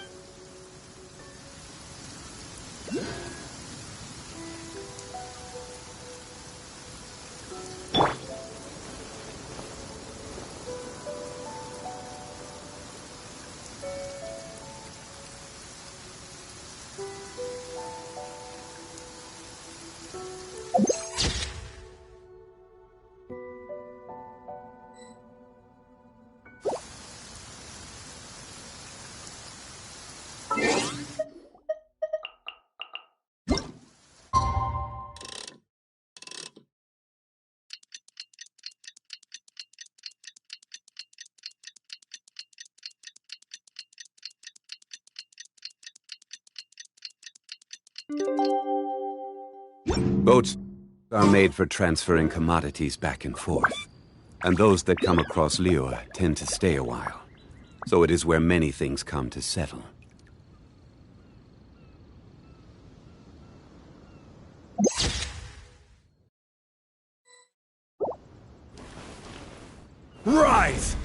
[SPEAKER 1] Boats are made for transferring commodities back and forth, and those that come across Liyue tend to stay a while. So it is where many things come to settle.
[SPEAKER 7] Rise!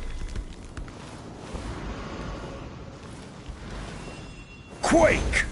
[SPEAKER 7] Quake!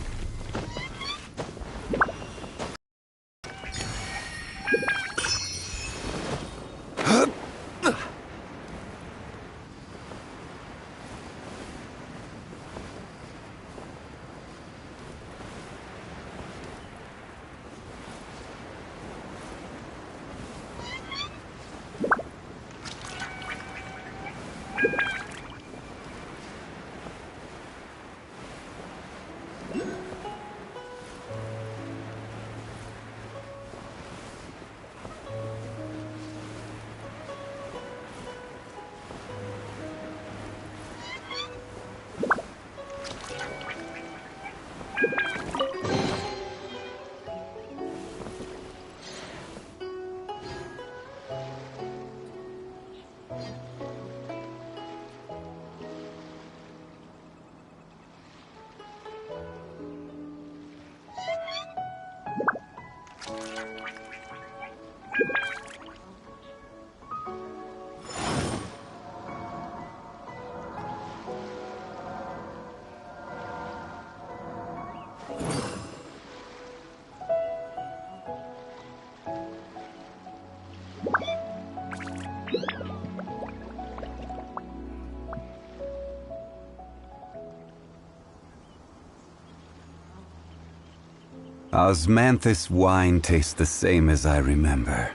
[SPEAKER 1] Osmanthus wine tastes the same as I remember.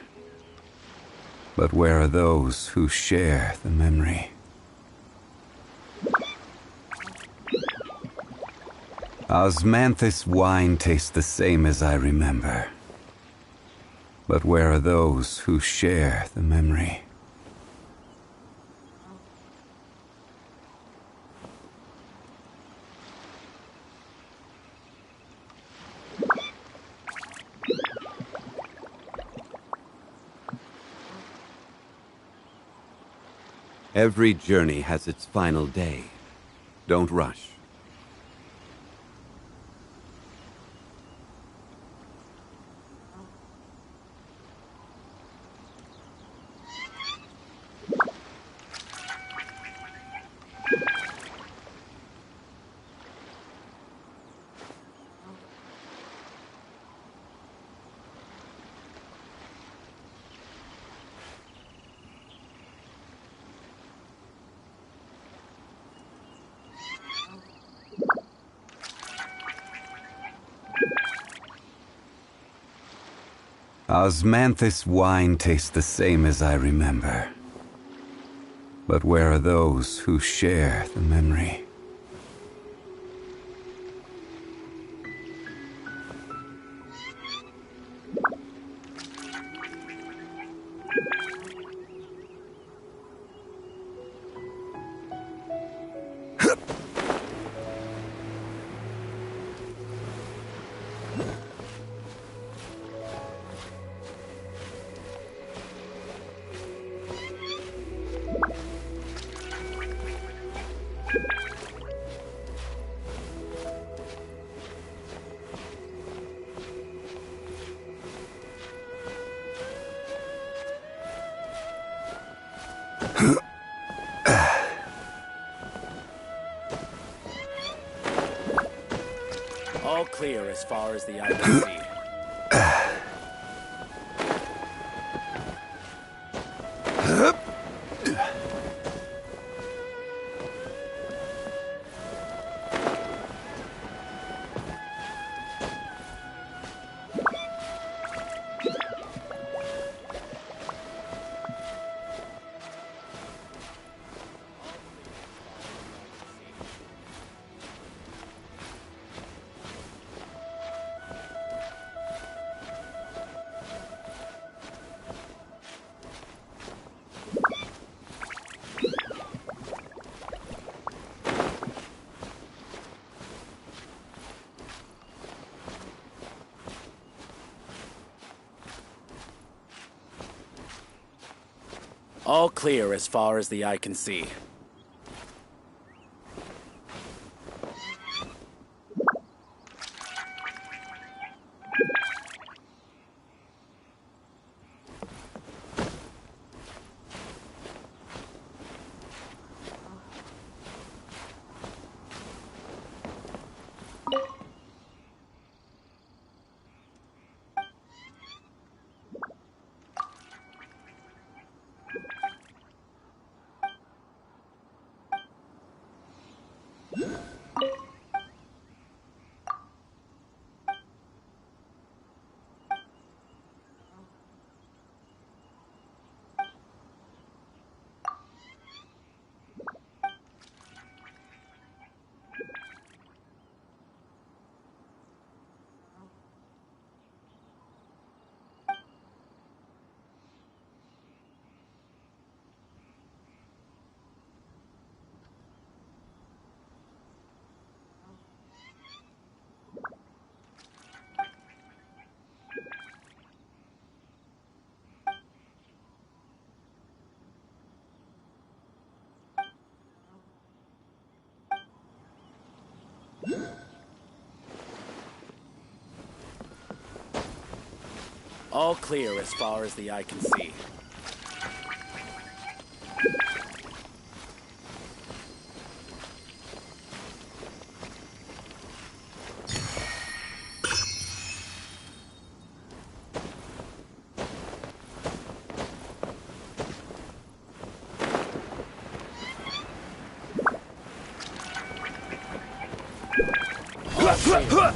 [SPEAKER 1] But where are those who share the memory? Osmanthus wine tastes the same as I remember. But where are those who share the memory? Every journey has its final day. Don't rush. Osmanthus wine tastes the same as I remember. But where are those who share the memory?
[SPEAKER 6] All clear as far as the eye can see. All clear as far as the eye can see. All clear as far as the eye can see. All clear.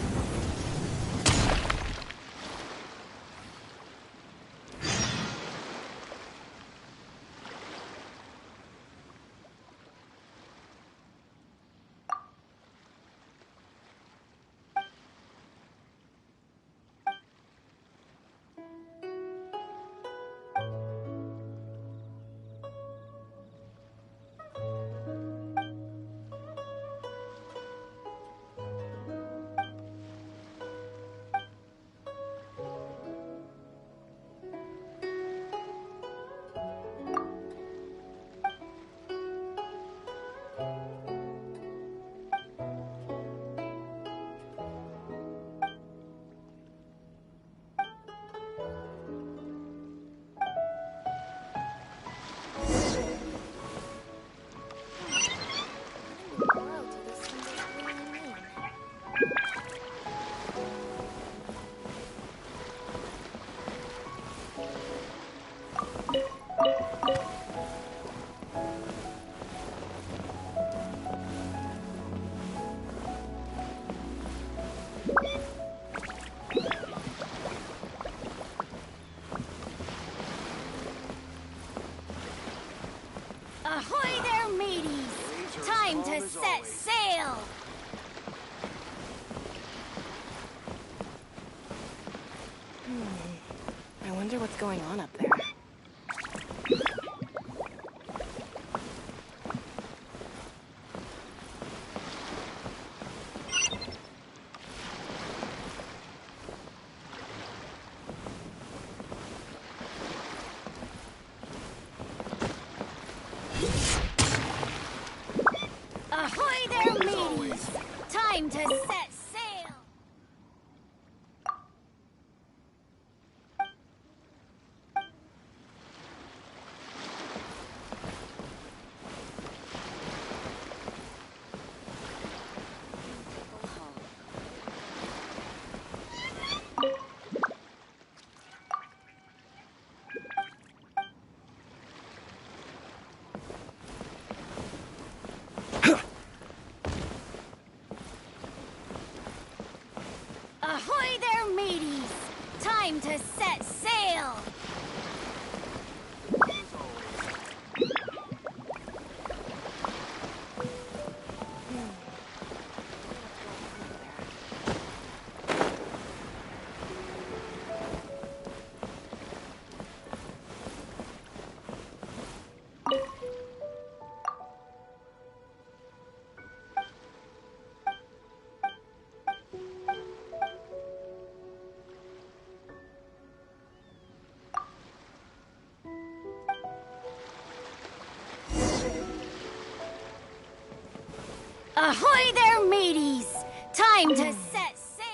[SPEAKER 5] Ahoy there, mateys! Time to set sail!
[SPEAKER 8] I wonder what's going on up there.
[SPEAKER 5] Ahoy there, mateys! Time to set sail! Ahoy there, mateys! Time to set sail! Ahoy there, mateys! Time to set sail!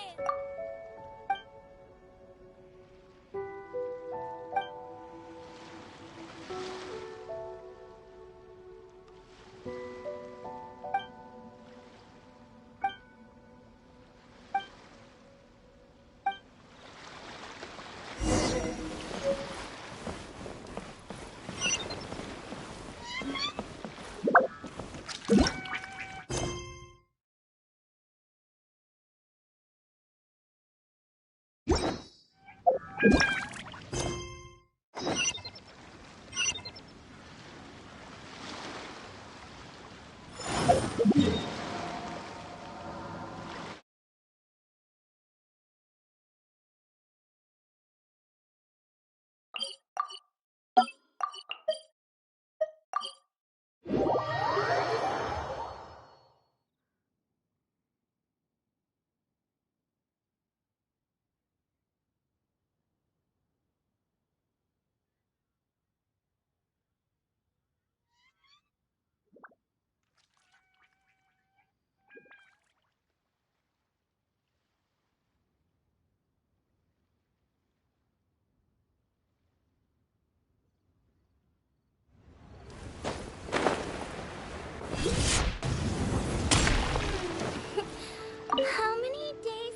[SPEAKER 5] How many days?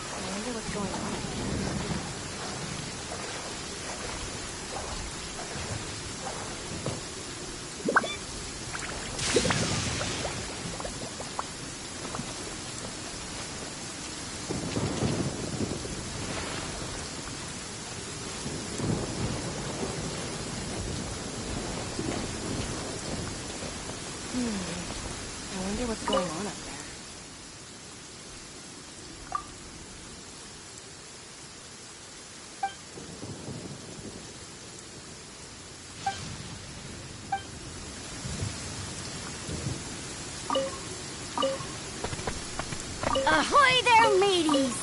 [SPEAKER 8] I wonder what's going on. I wonder what's going on up there.
[SPEAKER 5] Ahoy there, mateys!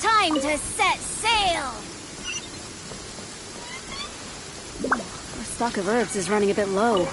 [SPEAKER 5] Time to set sail!
[SPEAKER 8] Our stock of herbs is running a bit low.